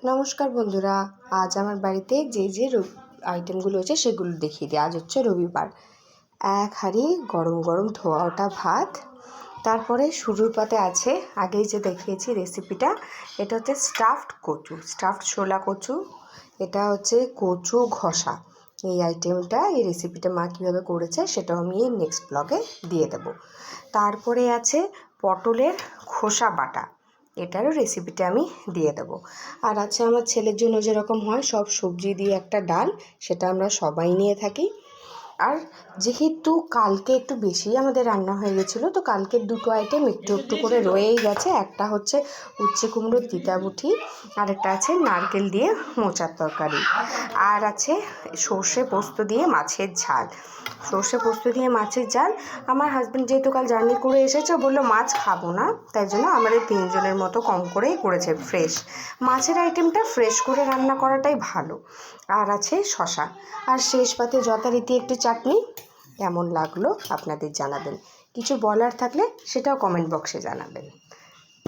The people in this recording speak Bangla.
নমস্কার বন্ধুরা, আজ আমার বাড়িতে যে আইটেমগুলো আছে সেগুলো দেখিয়ে দিই। আজ হচ্ছে রবিবার। এক হাঁড়ি গরম গরম ধোয়া ওঠা ভাত, তারপরে শুরুর পাতে আছে আগেই যে দেখিয়েছি রেসিপিটা, এটা হচ্ছে স্টাফড ছোলা কচু। এটা হচ্ছে কচু ঘষা। এই রেসিপিটা মা কীভাবে করেছে সেটাও আমি নেক্সট ব্লগে দিয়ে দেবো। তারপরে আছে পটলের খোসা বাটা, এটারও রেসিপিটা আমি দিয়ে দেবো। আর আছে আমার ছেলের জন্য যেরকম হয় সব সবজি দিয়ে একটা ডাল, সেটা আমরা সবাই নিয়ে থাকি। আর যেহেতু কালকে একটু বেশি আমাদের রান্না হয়ে গেছিলো, তো কালকের দুটো আইটেম একটু একটু করে রয়েই গেছে। একটা হচ্ছে উচ্ছে কুমড়োর তিতাবুটি, আর একটা আছে নারকেল দিয়ে মোচার তরকারি, আর আছে সর্ষে পোস্ত দিয়ে মাছের ঝাল। আমার হাজব্যান্ড যেহেতু কাল জার্নি করে এসেছে, বললো মাছ খাবো না, তাই জন্য আমাদের তিনজনের মতো কম করেই করেছে। ফ্রেশ মাছের আইটেমটা ফ্রেশ করে রান্না করাটাই ভালো। আর আছে শশা, আর শেষ পাতে যথারীতি একটু চাটনি। কেমন লাগলো আপনাদের জানাবেন, কিছু বলার থাকলে সেটাও কমেন্ট বক্সে জানাবেন।